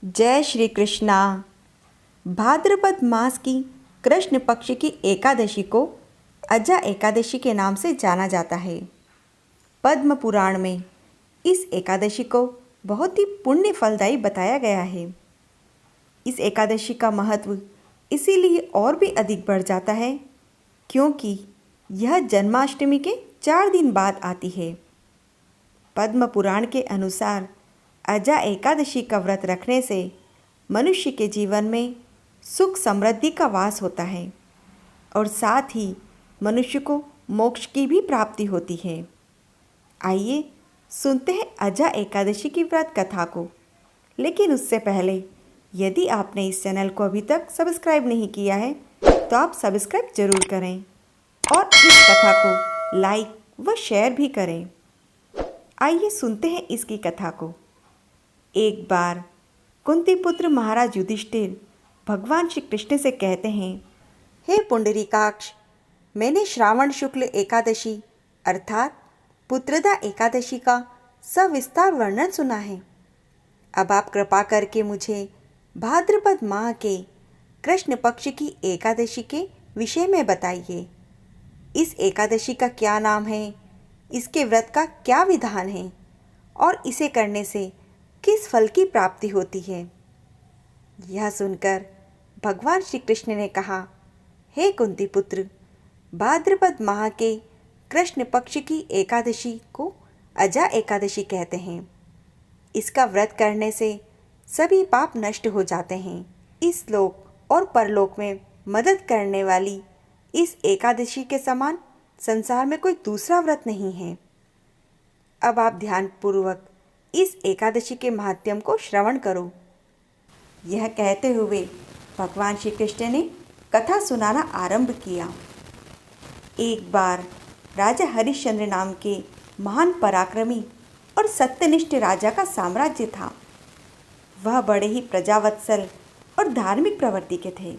जय श्री कृष्णा। भाद्रपद मास की कृष्ण पक्ष की एकादशी को अजा एकादशी के नाम से जाना जाता है। पद्म पुराण में इस एकादशी को बहुत ही पुण्य फलदायी बताया गया है। इस एकादशी का महत्व इसीलिए और भी अधिक बढ़ जाता है क्योंकि यह जन्माष्टमी के 4 दिन बाद आती है। पद्म पुराण के अनुसार अजा एकादशी का व्रत रखने से मनुष्य के जीवन में सुख समृद्धि का वास होता है और साथ ही मनुष्य को मोक्ष की भी प्राप्ति होती है। आइए सुनते हैं अजा एकादशी की व्रत कथा को। लेकिन उससे पहले यदि आपने इस चैनल को अभी तक सब्सक्राइब नहीं किया है तो आप सब्सक्राइब जरूर करें और इस कथा को लाइक व शेयर भी करें। आइए सुनते हैं इसकी कथा को। एक बार कुंती पुत्र महाराज युधिष्ठिर भगवान श्री कृष्ण से कहते हैं, हे पुंडरीकाक्ष, मैंने श्रावण शुक्ल एकादशी अर्थात पुत्रदा एकादशी का सविस्तार वर्णन सुना है। अब आप कृपा करके मुझे भाद्रपद माह के कृष्ण पक्ष की एकादशी के विषय में बताइए। इस एकादशी का क्या नाम है, इसके व्रत का क्या विधान है और इसे करने से किस फल की प्राप्ति होती है। यह सुनकर भगवान श्री कृष्ण ने कहा, हे कुंती पुत्र, भाद्रपद माह के कृष्ण पक्ष की एकादशी को अजा एकादशी कहते हैं। इसका व्रत करने से सभी पाप नष्ट हो जाते हैं। इस लोक और परलोक में मदद करने वाली इस एकादशी के समान संसार में कोई दूसरा व्रत नहीं है। अब आप ध्यानपूर्वक इस एकादशी के महात्म्य को श्रवण करो। यह कहते हुए भगवान श्री कृष्ण ने कथा सुनाना आरंभ किया। एक बार राजा हरिश्चंद्र नाम के महान पराक्रमी और सत्यनिष्ठ राजा का साम्राज्य था। वह बड़े ही प्रजावत्सल और धार्मिक प्रवृत्ति के थे।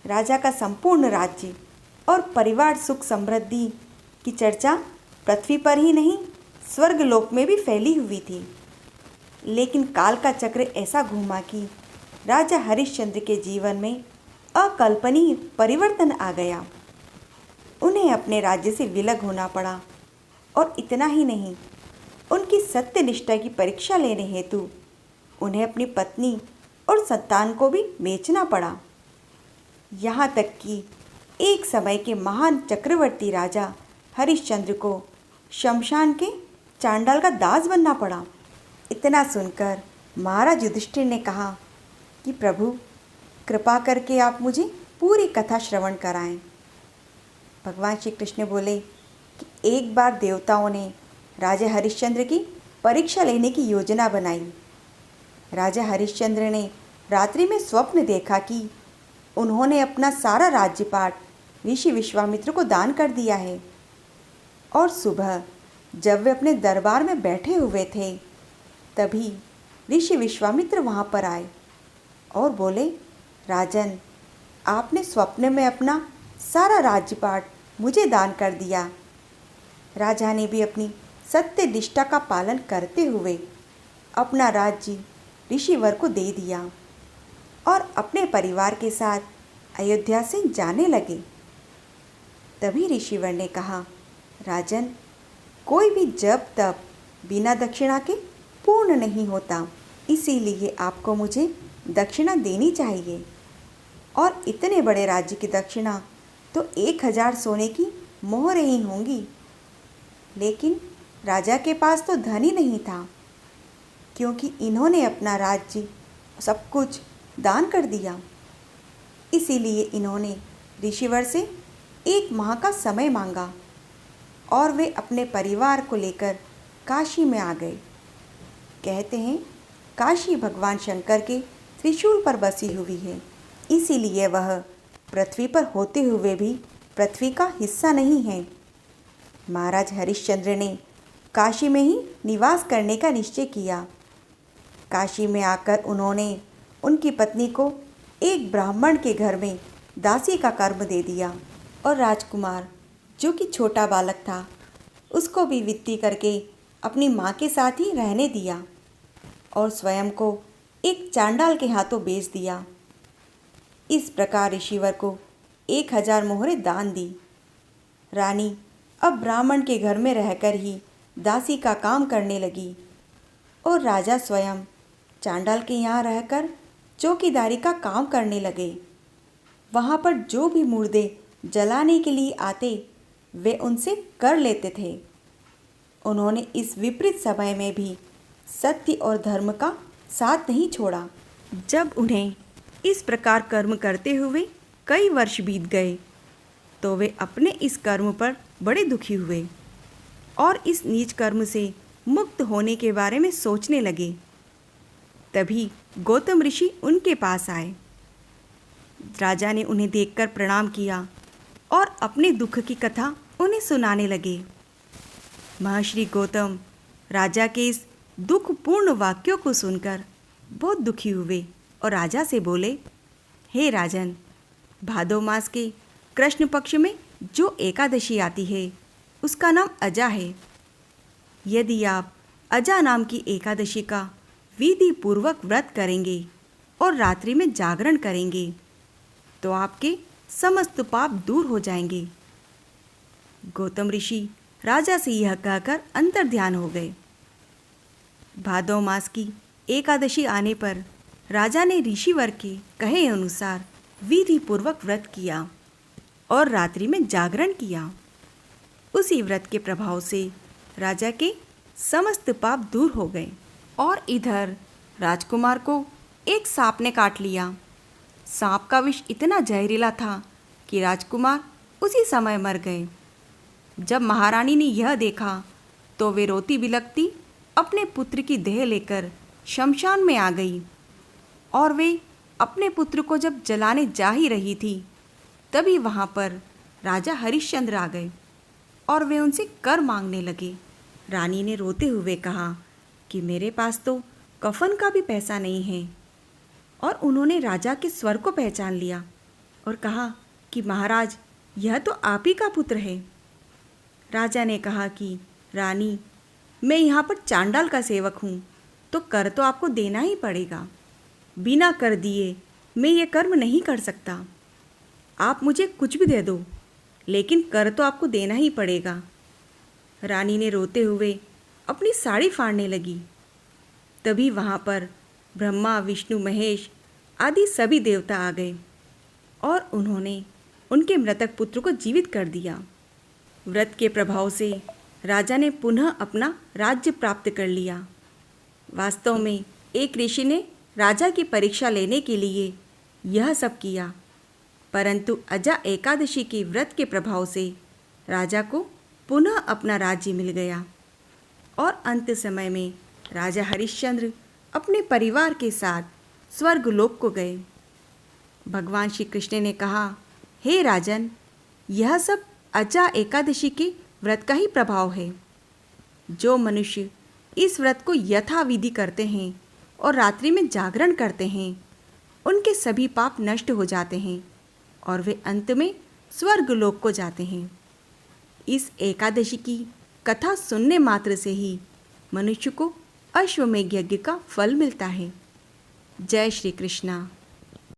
राजा का संपूर्ण राज्य और परिवार सुख समृद्धि की चर्चा पृथ्वी पर ही नहीं स्वर्गलोक में भी फैली हुई थी। लेकिन काल का चक्र ऐसा घूमा कि राजा हरिश्चंद्र के जीवन में अकल्पनीय परिवर्तन आ गया। उन्हें अपने राज्य से विलग होना पड़ा और इतना ही नहीं, उनकी सत्यनिष्ठा की परीक्षा लेने हेतु उन्हें अपनी पत्नी और संतान को भी बेचना पड़ा। यहाँ तक कि एक समय के महान चक्रवर्ती राजा हरिश्चंद्र को शमशान के चांडाल का दास बनना पड़ा। इतना सुनकर महाराज युधिष्ठिर ने कहा कि प्रभु, कृपा करके आप मुझे पूरी कथा श्रवण कराएं। भगवान श्री कृष्ण बोले कि एक बार देवताओं ने राजा हरिश्चंद्र की परीक्षा लेने की योजना बनाई। राजा हरिश्चंद्र ने रात्रि में स्वप्न देखा कि उन्होंने अपना सारा राज्यपाट ऋषि विश्वामित्र को दान कर दिया है और सुबह जब वे अपने दरबार में बैठे हुए थे तभी ऋषि विश्वामित्र वहाँ पर आए और बोले, राजन, आपने स्वप्न में अपना सारा राज्यपाट मुझे दान कर दिया। राजा ने भी अपनी सत्य निष्ठा का पालन करते हुए अपना राज्य ऋषिवर को दे दिया और अपने परिवार के साथ अयोध्या से जाने लगे। तभी ऋषिवर ने कहा, राजन, कोई भी जब तब बिना दक्षिणा के पूर्ण नहीं होता, इसीलिए आपको मुझे दक्षिणा देनी चाहिए। और इतने बड़े राज्य की दक्षिणा तो 1000 सोने की मोहरें ही होंगी। लेकिन राजा के पास तो धन ही नहीं था क्योंकि इन्होंने अपना राज्य सब कुछ दान कर दिया। इसीलिए इन्होंने ऋषिवर से 1 माह का समय मांगा और वे अपने परिवार को लेकर काशी में आ गए। कहते हैं काशी भगवान शंकर के त्रिशूल पर बसी हुई है, इसीलिए वह पृथ्वी पर होते हुए भी पृथ्वी का हिस्सा नहीं है। महाराज हरिश्चंद्र ने काशी में ही निवास करने का निश्चय किया। काशी में आकर उन्होंने उनकी पत्नी को एक ब्राह्मण के घर में दासी का कर्म दे दिया और राजकुमार, जो कि छोटा बालक था, उसको भी वित्ती करके अपनी माँ के साथ ही रहने दिया और स्वयं को एक चांडाल के हाथों बेच दिया। इस प्रकार ऋषिवर को 1000 मोहरें दान दी। रानी अब ब्राह्मण के घर में रहकर ही दासी का काम करने लगी और राजा स्वयं चांडाल के यहाँ रहकर चौकीदारी का काम करने लगे। वहाँ पर जो भी मुर्दे जलाने के लिए आते वे उनसे कर लेते थे। उन्होंने इस विपरीत समय में भी सत्य और धर्म का साथ नहीं छोड़ा। जब उन्हें इस प्रकार कर्म करते हुए कई वर्ष बीत गए तो वे अपने इस कर्म पर बड़े दुखी हुए और इस नीच कर्म से मुक्त होने के बारे में सोचने लगे। तभी गौतम ऋषि उनके पास आए। राजा ने उन्हें देखकर प्रणाम किया और अपने दुख की कथा उन्हें सुनाने लगे। महर्षि गौतम राजा के इस दुखपूर्ण वाक्यों को सुनकर बहुत दुखी हुए और राजा से बोले, हे राजन, भादो मास के कृष्ण पक्ष में जो एकादशी आती है उसका नाम अजा है। यदि आप अजा नाम की एकादशी का विधि पूर्वक व्रत करेंगे और रात्रि में जागरण करेंगे तो आपके समस्त पाप दूर हो जाएंगे। गौतम ऋषि राजा से यह कहकर अंतर्ध्यान हो गए। भादो मास की एकादशी आने पर राजा ने ऋषिवर के कहे अनुसार विधि पूर्वक व्रत किया और रात्रि में जागरण किया। उसी व्रत के प्रभाव से राजा के समस्त पाप दूर हो गए। और इधर राजकुमार को एक सांप ने काट लिया। सांप का विष इतना जहरीला था कि राजकुमार उसी समय मर गए। जब महारानी ने यह देखा तो वे रोती बिलखती अपने पुत्र की देह लेकर शमशान में आ गई। और वे अपने पुत्र को जब जलाने जा ही रही थी तभी वहाँ पर राजा हरिश्चंद्र आ गए और वे उनसे कर मांगने लगे। रानी ने रोते हुए कहा कि मेरे पास तो कफन का भी पैसा नहीं है। और उन्होंने राजा के स्वर को पहचान लिया और कहा कि महाराज, यह तो आप ही का पुत्र है। राजा ने कहा कि रानी, मैं यहाँ पर चांडाल का सेवक हूँ तो कर तो आपको देना ही पड़ेगा। बिना कर दिए मैं ये कर्म नहीं कर सकता। आप मुझे कुछ भी दे दो लेकिन कर तो आपको देना ही पड़ेगा। रानी ने रोते हुए अपनी साड़ी फाड़ने लगी। तभी वहाँ पर ब्रह्मा, विष्णु, महेश आदि सभी देवता आ गए और उन्होंने उनके मृतक पुत्र को जीवित कर दिया। व्रत के प्रभाव से राजा ने पुनः अपना राज्य प्राप्त कर लिया। वास्तव में एक ऋषि ने राजा की परीक्षा लेने के लिए यह सब किया, परंतु अजा एकादशी के व्रत के प्रभाव से राजा को पुनः अपना राज्य मिल गया और अंत समय में राजा हरिश्चंद्र अपने परिवार के साथ स्वर्गलोक को गए। भगवान श्री कृष्ण ने कहा, हे राजन, यह सब अजा एकादशी के व्रत का ही प्रभाव है। जो मनुष्य इस व्रत को यथाविधि करते हैं और रात्रि में जागरण करते हैं उनके सभी पाप नष्ट हो जाते हैं और वे अंत में स्वर्गलोक को जाते हैं। इस एकादशी की कथा सुनने मात्र से ही मनुष्य को अश्वमेध यज्ञ का फल मिलता है। जय श्री कृष्णा।